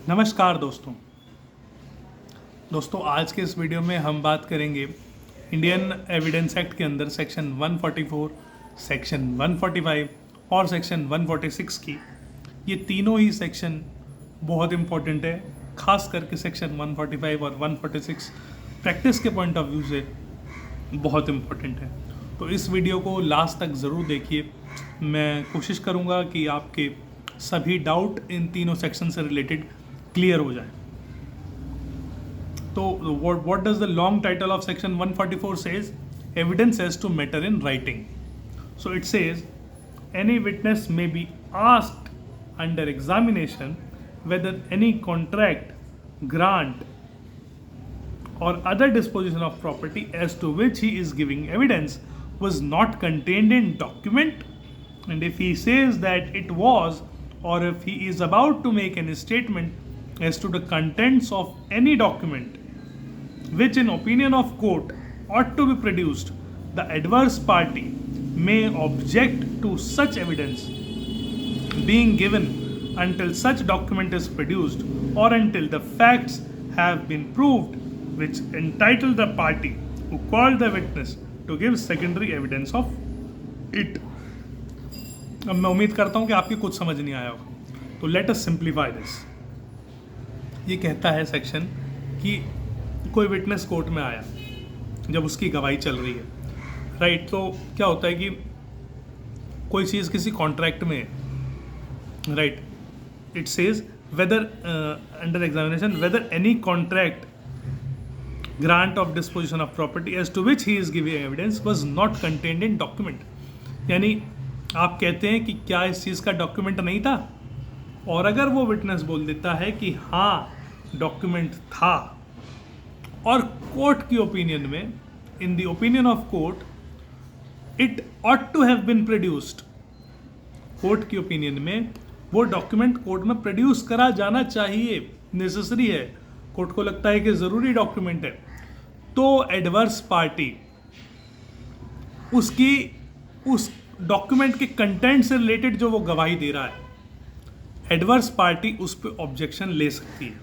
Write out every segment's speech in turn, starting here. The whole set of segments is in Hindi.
नमस्कार दोस्तों आज के इस वीडियो में हम बात करेंगे इंडियन एविडेंस एक्ट के अंदर सेक्शन 144, सेक्शन 145 और सेक्शन 146 की। ये तीनों ही सेक्शन बहुत इम्पोर्टेंट है, खास करके सेक्शन 145 और 146 प्रैक्टिस के पॉइंट ऑफ व्यू से बहुत इम्पोर्टेंट है। तो इस वीडियो को लास्ट तक ज़रूर देखिए। मैं कोशिश करूँगा कि आपके सभी डाउट इन तीनों सेक्शन से रिलेटेड क्लियर हो जाए। तो what does the long title of section 144 says? Evidence has to matter in writing. So it says any witness may be asked under examination whether any contract, grant or other disposition of property as to which he is giving evidence was not contained in document, and if he says that it was, or if he is about to make any statement as to the contents of any document which in opinion of court ought to be produced, the adverse party may object to such evidence being given until such document is produced or until the facts have been proved which entitle the party who called the witness to give secondary evidence of it. अब मैं उम्मीद करता हूँ कि आपकी कुछ समझ नहीं आया होगा। तो लेट अस सिंप्लीफाई दिस। ये कहता है सेक्शन कि कोई विटनेस कोर्ट में आया जब उसकी गवाही चल रही है, राइट? तो क्या होता है कि कोई चीज़ किसी कॉन्ट्रैक्ट में, right, it says whether under examination whether any contract, grant of disposition of property as to which he is giving evidence was not contained in document। यानी आप कहते हैं कि क्या इस चीज़ का डॉक्यूमेंट नहीं था, और अगर वो विटनेस बोल देता है कि हाँ डॉक्यूमेंट था, और कोर्ट की ओपिनियन में, in the opinion of court, it ought to have been produced, court की ओपिनियन में वो डॉक्यूमेंट कोर्ट में प्रोड्यूस करा जाना चाहिए, नेसेसरी है, कोर्ट को लगता है कि ज़रूरी डॉक्यूमेंट है, तो एडवर्स पार्टी उसकी उस डॉक्यूमेंट के कंटेंट से रिलेटेड जो वो गवाही दे रहा है, एडवर्स पार्टी उस पर ऑब्जेक्शन ले सकती है,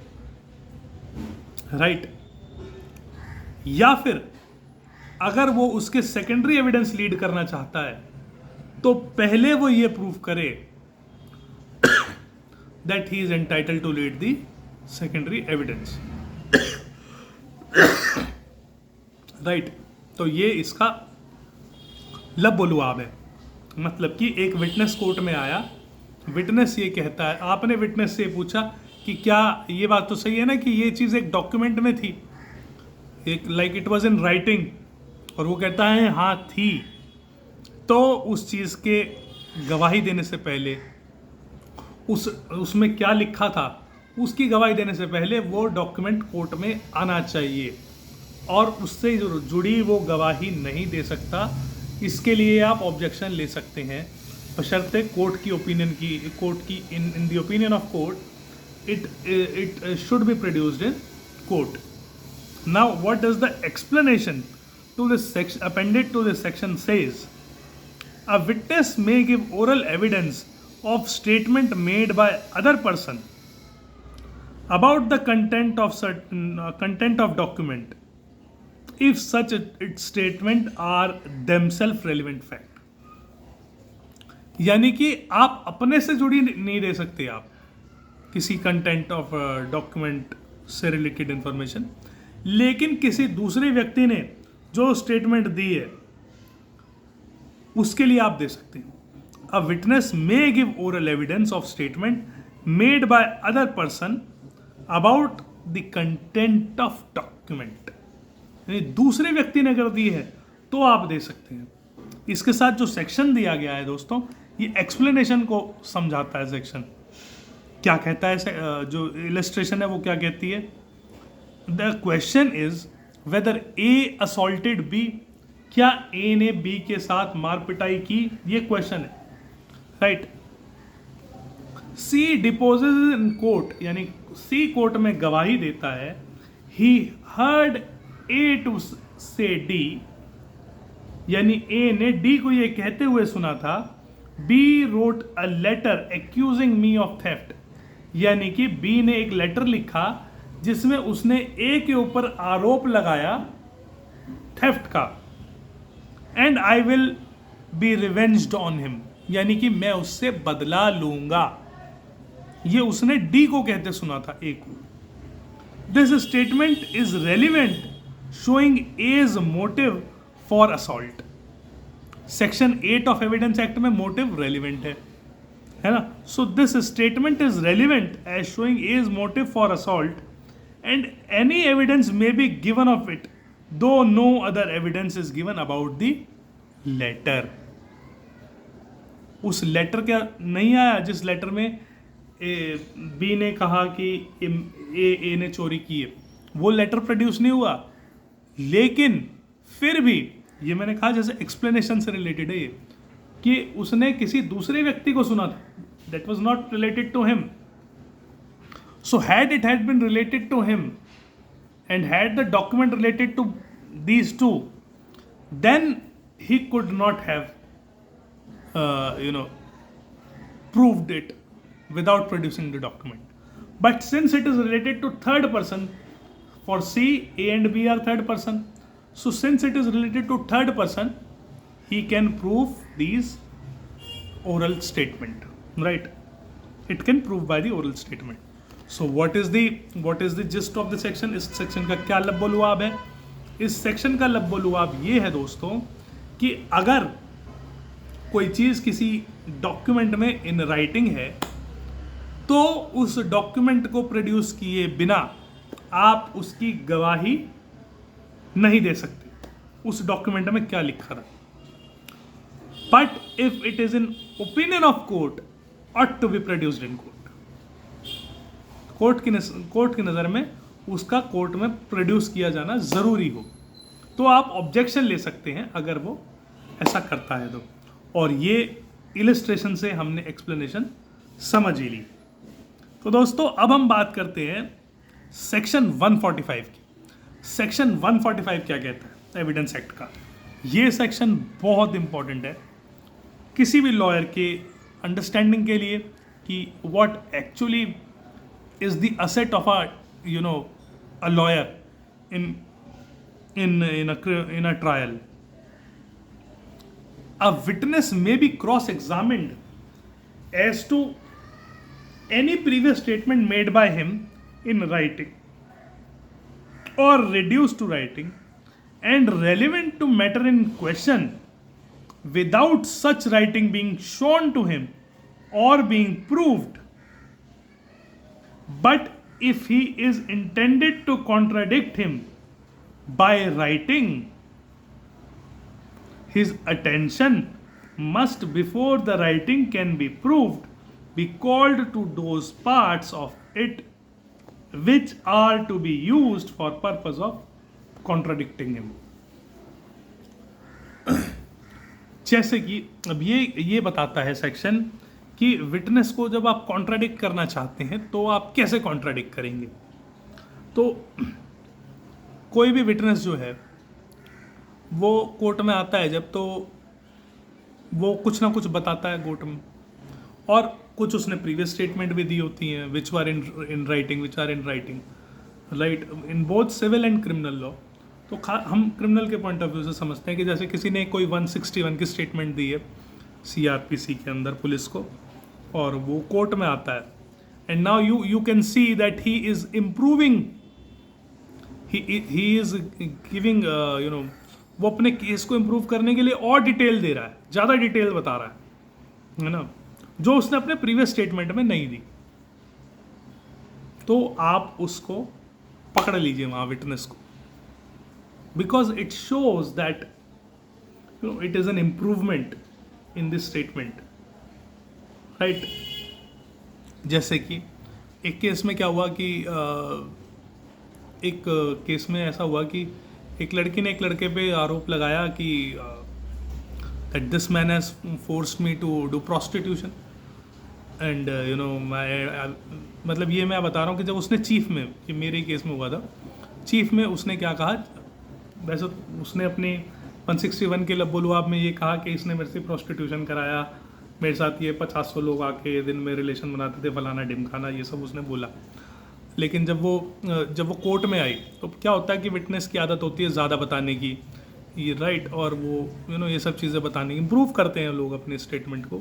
राइट? या फिर अगर वो उसके सेकेंडरी एविडेंस लीड करना चाहता है तो पहले वो ये प्रूव करे that he is entitled to lead the secondary evidence, right? तो ये इसका लबोलुआब है। मतलब कि एक विटनेस कोर्ट में आया, विटनेस ये कहता है, आपने विटनेस से पूछा कि क्या ये बात तो सही है ना कि ये चीज़ एक डॉक्यूमेंट में थी, एक like it was in writing, और वो कहता है हाँ थी। तो उस चीज़ के गवाही देने से पहले उसमें क्या लिखा था उसकी गवाही देने से पहले वो डॉक्यूमेंट कोर्ट में आना चाहिए, और उससे जुड़ी वो गवाही नहीं दे सकता। इसके लिए आप ऑब्जेक्शन ले सकते हैं, बशर्ते कोर्ट की ओपिनियन की, कोर्ट की in the opinion of court it should be produced in court. Now what does the explanation to this section appended to this section says? A witness may give oral evidence of statement made by other person about the content of document if such its statement are themselves relevant fact। यानी कि आप अपने से जुड़ी नहीं दे सकते आप किसी कंटेंट ऑफ डॉक्यूमेंट से रिलेटेड इंफॉर्मेशन, लेकिन किसी दूसरे व्यक्ति ने जो स्टेटमेंट दी है उसके लिए आप दे सकते हैं। A witness may give oral evidence of statement made by other person about the content of document। यानी दूसरे व्यक्ति ने अगर दी है तो आप दे सकते हैं। इसके साथ जो सेक्शन दिया गया है दोस्तों, ये एक्सप्लेनेशन को समझाता है। सेक्शन क्या कहता है, जो इलस्ट्रेशन है वो क्या कहती है? The question is whether A assaulted B, क्या ए ने बी के साथ मार पिटाई की? ये क्वेश्चन है, राइट? सी डिपोजेस इन कोर्ट, यानी सी कोर्ट में गवाही देता है, ही हर्ड ए टू से डी, यानी ए ने डी को ये कहते हुए सुना था, B wrote a letter accusing me of theft, यानी कि बी ने एक लेटर लिखा जिसमें उसने ए के ऊपर आरोप लगाया थेफ्ट का, and I will be revenged on him, यानी कि मैं उससे बदला लूंगा। ये उसने डी को कहते सुना था, ए को। This statement is relevant showing as motive for assault. Section 8 of evidence act में मोटिव रेलिवेंट है ना। So this statement is relevant as showing as motive for assault and any evidence may be given of it though no other evidence is given about the letter. उस लेटर क्या नहीं आया जिस लेटर में बी ने कहा कि ए ने चोरी की है, वो लेटर प्रोड्यूस नहीं हुआ। लेकिन फिर भी ये मैंने कहा जैसे एक्सप्लेनेशन से रिलेटेड है ये, कि उसने किसी दूसरे व्यक्ति को सुना था, that was not related to him. So had it had been related to him and had the document related to these two, then he could not have proved it without producing the document. But since it is related to third person, for C, A and B are third person, so since it is related to third person, he can prove these oral statement, right? It can prove by the oral statement. So what is the gist of the section? इस सेक्शन का क्या लब्बो-लुआब है? इस सेक्शन का लब्बो-लुआब ये है दोस्तों कि अगर कोई चीज़ किसी डॉक्यूमेंट में इन राइटिंग है तो उस डॉक्यूमेंट को प्रोड्यूस किए बिना आप उसकी गवाही नहीं दे सकते उस डॉक्यूमेंट में क्या लिखा था। But if it is in opinion of court ought to be produced in court. Court की नज़र में उसका कोर्ट में प्रोड्यूस किया जाना ज़रूरी हो तो आप ऑब्जेक्शन ले सकते हैं अगर वो ऐसा करता है तो। और ये इलस्ट्रेशन से हमने एक्सप्लेनेशन समझ ही ली। तो दोस्तों अब हम बात करते हैं सेक्शन 145 की। सेक्शन 145 क्या कहता है एविडेंस एक्ट का? ये सेक्शन बहुत इंपॉर्टेंट है किसी भी लॉयर के अंडरस्टैंडिंग के लिए कि what actually is the asset of a lawyer in a trial. A witness may be cross-examined as to any previous statement made by him in writing or reduced to writing and relevant to matter in question without such writing being shown to him or being proved. But if he is intended to contradict him by writing, his attention must, before the writing can be proved, be called to those parts of it which are to be used for purpose of contradicting him. जैसे कि अब ये बताता है सेक्शन कि विटनेस को जब आप कॉन्ट्राडिक्ट करना चाहते हैं तो आप कैसे कॉन्ट्राडिक्ट करेंगे। तो कोई भी विटनेस जो है वो कोर्ट में आता है जब, तो वो कुछ ना कुछ बताता है कोर्ट में, और कुछ उसने प्रीवियस स्टेटमेंट भी दी होती हैं which are in writing right in both civil and criminal law. तो हम क्रिमिनल के पॉइंट ऑफ व्यू से समझते हैं कि जैसे किसी ने कोई 161 की स्टेटमेंट दी है CRPC के अंदर पुलिस को और वो कोर्ट में आता है, and now you can see that he is improving, he is giving वो अपने केस को इम्प्रूव करने के लिए और डिटेल दे रहा है, ज़्यादा डिटेल बता रहा है ना, जो उसने अपने प्रीवियस स्टेटमेंट में नहीं दी। तो आप उसको पकड़ लीजिए वहाँ विटनेस को, because it shows that it is an improvement in this statement, right. जैसे कि एक केस में क्या हुआ कि एक केस में ऐसा हुआ कि एक लड़की ने एक लड़के पे आरोप लगाया कि that this man has forced me to do prostitution and मतलब ये मैं बता रहा हूँ कि जब उसने चीफ में, कि मेरे केस में हुआ था, चीफ में उसने क्या कहा, वैसे उसने अपनी 161 के लब्बो लुआब में ये कहा कि इसने मेरे से प्रोस्टिट्यूशन कराया मेरे साथ ये 50-100 लोग आके दिन में रिलेशन बनाते थे, फलाना ढिमकाना, ये सब उसने बोला। लेकिन जब वो कोर्ट में आई तो क्या होता है कि विटनेस की आदत होती है ज़्यादा बताने की, ये राइट, और वो ये सब चीज़ें बताने की इम्प्रूव करते हैं लोग अपने स्टेटमेंट को।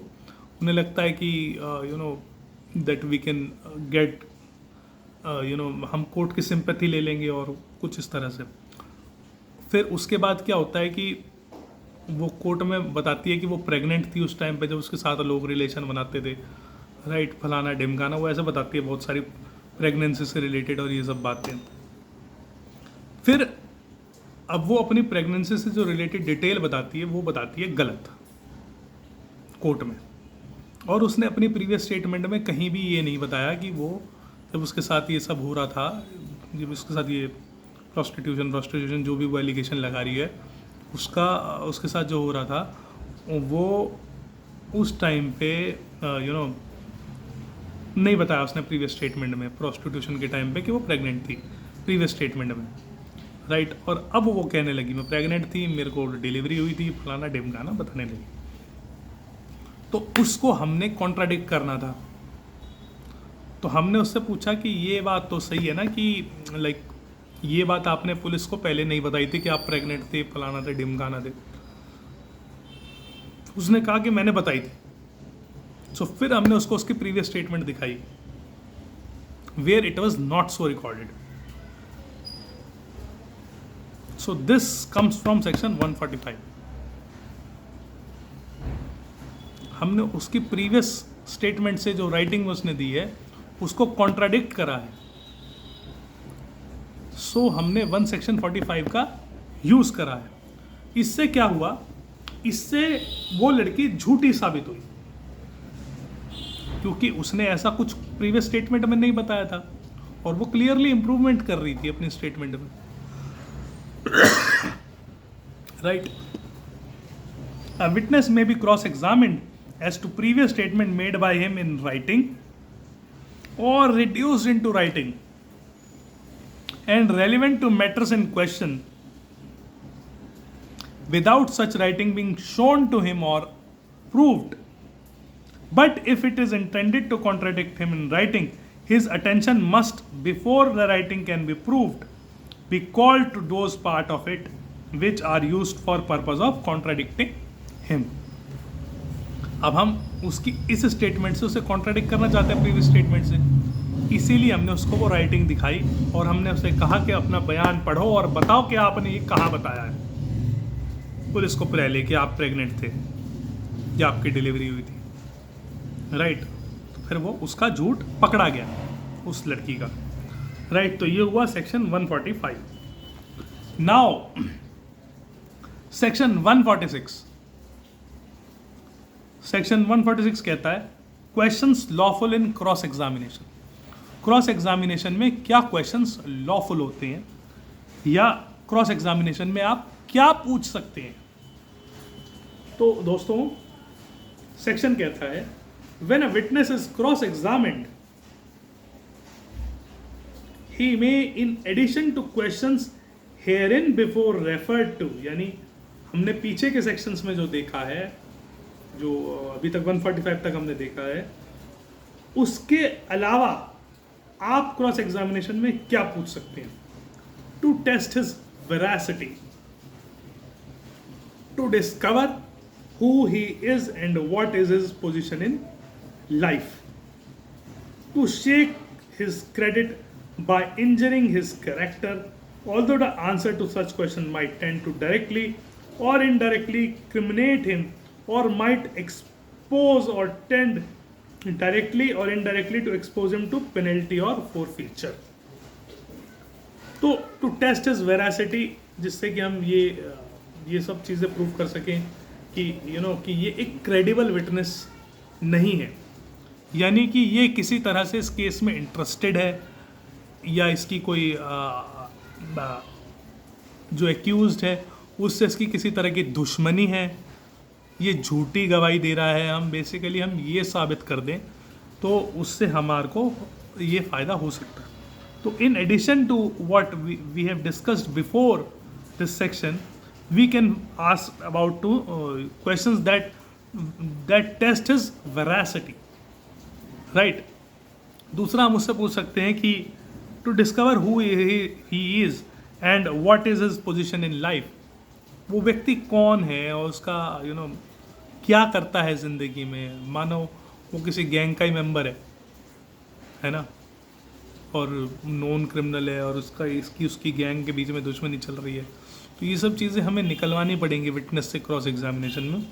उन्हें लगता है कि दैट वी कैन गेट हम कोर्ट की सिंपैथी ले लेंगे और कुछ इस तरह से। फिर उसके बाद क्या होता है कि वो कोर्ट में बताती है कि वो प्रेग्नेंट थी उस टाइम पे जब उसके साथ लोग रिलेशन बनाते थे, राइट, फलाना ढिमकाना, वो ऐसे बताती है बहुत सारी प्रेगनेंसी से रिलेटेड और ये सब बातें। फिर अब वो अपनी प्रेगनेंसी से जो रिलेटेड डिटेल बताती है वो बताती है गलत कोर्ट में, और उसने अपनी प्रीवियस स्टेटमेंट में कहीं भी ये नहीं बताया कि वो जब उसके साथ ये सब हो रहा था, जब उसके साथ ये प्रोस्टिट्यूशन जो भी वो एलिगेशन लगा रही है उसके साथ जो हो रहा था वो उस टाइम पे नहीं बताया उसने प्रीवियस स्टेटमेंट में, प्रोस्टिट्यूशन के टाइम पे, कि वो प्रेग्नेंट थी प्रीवियस स्टेटमेंट में, राइट। और अब वो कहने लगी मैं प्रेग्नेंट थी, मेरे को डिलीवरी हुई थी, फलाना ढिमकाना बताने लगी। तो उसको हमने कॉन्ट्राडिक्ट करना था। तो हमने उससे पूछा कि ये बात तो सही है ना कि लाइक ये बात आपने पुलिस को पहले नहीं बताई थी कि आप प्रेग्नेंट थे, फलाना थे, ढिमकाना थे। उसने कहा कि मैंने बताई थी। सो फिर हमने उसको उसकी प्रीवियस स्टेटमेंट दिखाई where it was not so recorded. So this comes from section 145। हमने उसकी प्रीवियस स्टेटमेंट से जो राइटिंग उसने दी है उसको कॉन्ट्राडिक्ट करा है। सो हमने 1 सेक्शन 45 का यूज करा है। इससे क्या हुआ, इससे वो लड़की झूठी साबित हुई क्योंकि उसने ऐसा कुछ प्रीवियस स्टेटमेंट में नहीं बताया था और वो क्लियरली इंप्रूवमेंट कर रही थी अपनी स्टेटमेंट में, right. A witness may be cross examined as to previous statement made by him in writing or reduced into writing and relevant to matters in question without such writing being shown to him or proved. But if it is intended to contradict him in writing, his attention must, before the writing can be proved, be called to those part of it which are used for purpose of contradicting him. अब हम उसकी इस स्टेटमेंट से उसे कॉन्ट्राडिक्ट करना चाहते हैं प्रीवियस स्टेटमेंट से, इसीलिए हमने उसको वो राइटिंग दिखाई और हमने उसे कहा कि अपना बयान पढ़ो और बताओ कि आपने ये कहाँ बताया है पुलिस को पहले कि आप प्रेग्नेंट थे या आपकी डिलीवरी हुई थी, राइट। तो फिर वो उसका झूठ पकड़ा गया उस लड़की का, राइट। तो ये हुआ सेक्शन 145। Now section 146। सेक्शन 146 कहता है क्वेश्चंस लॉफुल इन क्रॉस एग्जामिनेशन। क्रॉस एग्जामिनेशन में क्या क्वेश्चंस लॉफुल होते हैं या क्रॉस एग्जामिनेशन में आप क्या पूछ सकते हैं। तो दोस्तों सेक्शन कहता है when a witness is cross examined he may in addition to questions hereinbefore referred to, यानी हमने पीछे के सेक्शंस में जो देखा है, जो अभी तक 145 तक हमने देखा है, उसके अलावा आप क्रॉस एग्जामिनेशन में क्या पूछ सकते हैं। To test his veracity, to discover who he is and what is his position in life, to shake his credit by injuring his character, although the answer to such question might tend to directly or indirectly criminate him or might expose or tend directly or indirectly to expose him to penalty or forfeiture. तो to test his veracity, जिससे कि हम ये सब चीज़ें प्रूव कर सकें कि कि ये एक क्रेडिबल विटनेस नहीं है, यानी कि ये किसी तरह से इस केस में इंटरेस्टेड है या इसकी कोई जो एक्यूज्ड है उससे इसकी किसी तरह की दुश्मनी है, ये झूठी गवाही दे रहा है, हम बेसिकली हम ये साबित कर दें तो उससे हमारे को ये फ़ायदा हो सकता है। तो in addition to what we have discussed before this section, we can ask about two questions that that test is veracity, right. दूसरा हम उससे पूछ सकते हैं कि to discover who he is and what is his position in life, वो व्यक्ति कौन है और उसका क्या करता है ज़िंदगी में। मानो वो किसी गैंग का ही मेंबर है ना, और नॉन क्रिमिनल है और उसकी गैंग के बीच में दुश्मनी चल रही है, तो ये सब चीज़ें हमें निकलवानी पड़ेंगी विटनेस से क्रॉस एग्जामिनेशन में।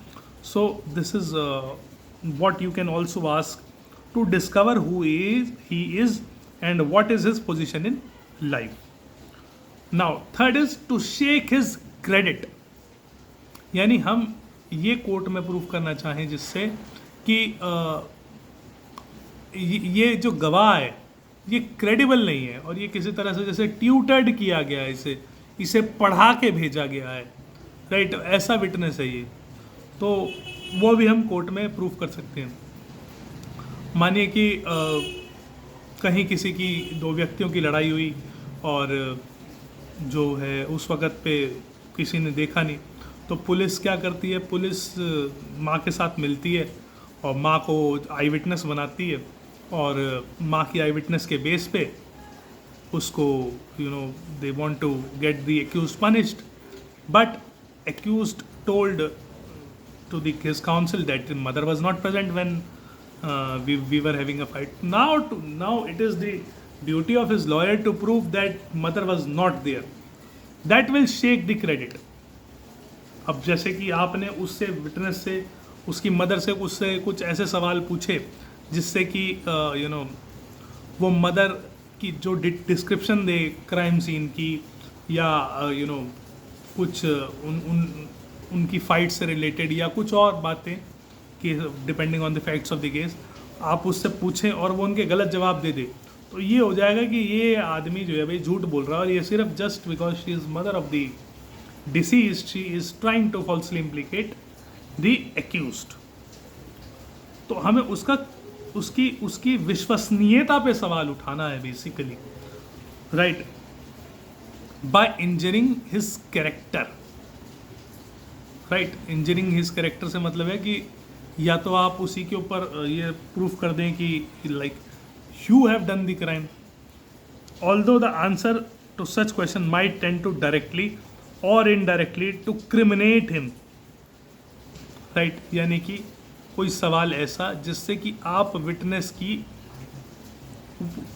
So this is what you can also ask to discover who he is and what is his position in life. Now third is to shake his credit, यानी हम ये कोर्ट में प्रूफ करना चाहें जिससे कि ये जो गवाह है ये क्रेडिबल नहीं है और ये किसी तरह से जैसे ट्यूटर्ड किया गया है, इसे पढ़ा के भेजा गया है, राइट, ऐसा विटनेस है ये, तो वो भी हम कोर्ट में प्रूफ कर सकते हैं। मानिए कि कहीं किसी की दो व्यक्तियों की लड़ाई हुई और जो है उस वक़्त पे किसी ने देखा नहीं, तो पुलिस क्या करती है, पुलिस माँ के साथ मिलती है और माँ को आई विटनेस बनाती है और माँ की आई विटनेस के बेस पे उसको they want to get the accused punished, but accused told to his counsel that mother was not present when we were having a fight. Now it is the duty of his lawyer to prove that mother was not there. That will shake the credit. अब जैसे कि आपने उससे विटनेस से उसकी मदर से उससे कुछ ऐसे सवाल पूछे जिससे कि वो मदर की जो डिस्क्रिप्शन दे क्राइम सीन की या कुछ उनकी फाइट से रिलेटेड या कुछ और बातें कि depending on the facts of the case आप उससे पूछें और वो उनके गलत जवाब दे दे, तो ये हो जाएगा कि ये आदमी जो है भाई झूठ बोल रहा है और ये सिर्फ just because she is mother of the deceased she is trying to falsely implicate the accused. तो हमें उसकी विश्वसनीयता पे सवाल उठाना है basically, right, by injuring his character, right. Injuring his character से मतलब है कि या तो आप उसी के ऊपर ये प्रूफ कर दें कि like you have done the crime, although the answer to such question might tend to directly or indirectly to criminate him, right. यानी कि कोई सवाल ऐसा जिससे कि आप विटनेस की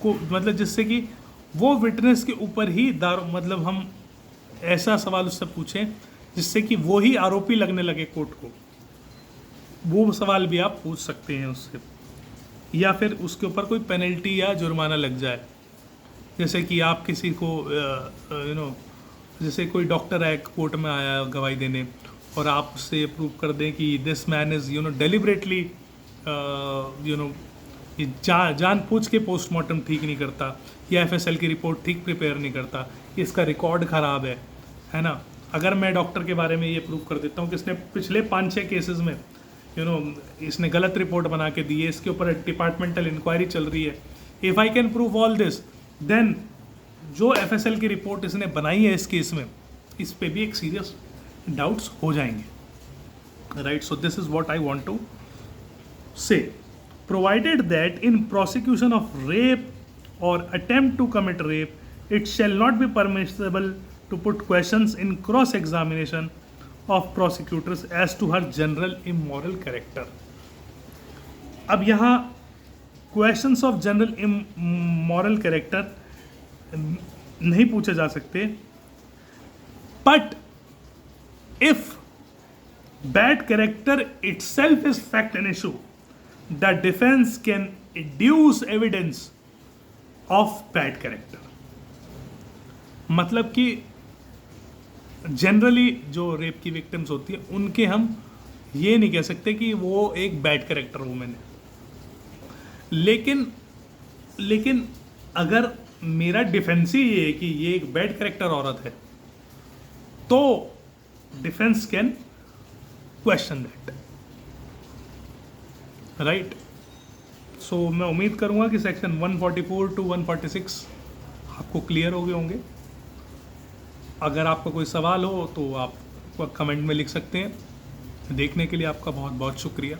को मतलब जिससे कि वो विटनेस के ऊपर ही मतलब हम ऐसा सवाल उससे पूछें जिससे कि वो ही आरोपी लगने लगे कोर्ट को, वो सवाल भी आप पूछ सकते हैं उससे, या फिर उसके ऊपर कोई पेनल्टी या जुर्माना लग जाए। जैसे कि आप किसी को जैसे कोई डॉक्टर है कोर्ट में आया गवाही देने और आप उससे ये प्रूव कर दें कि दिस मैन इज़ डेलिबरेटली जानबूझ के पोस्टमार्टम ठीक नहीं करता या एफएसएल की रिपोर्ट ठीक प्रिपेयर नहीं करता, इसका रिकॉर्ड ख़राब है ना। अगर मैं डॉक्टर के बारे में ये प्रूव कर देता हूँ कि इसने पिछले 5-6 केसेस में इसने गलत रिपोर्ट बना के दी है, इसके ऊपर डिपार्टमेंटल इंक्वायरी चल रही है, if I can prove all this then जो एफएसएल की रिपोर्ट इसने बनाई है इस केस में, इस पे भी एक सीरियस डाउट्स हो जाएंगे, right. So this is what I want to say, provided that in prosecution of rape और attempt to commit rape it shall not be permissible to put questions in cross examination of prosecutors as to her general immoral character। अब यहाँ questions of general immoral character नहीं पूछे जा सकते, but if bad character itself is fact and issue, the defense can adduce evidence of bad character। मतलब कि जनरली जो रेप की विक्टिम्स होती है उनके हम ये नहीं कह सकते कि वो एक बैड कैरेक्टर वुमेन है, लेकिन अगर मेरा डिफेंस ही ये है कि ये एक बैड कैरेक्टर औरत है तो defence can question that, right. So मैं उम्मीद करूंगा कि सेक्शन 144 टू 146 आपको क्लियर हो गए होंगे। अगर आपका कोई सवाल हो तो आप कमेंट में लिख सकते हैं, देखने के लिए आपका बहुत बहुत शुक्रिया।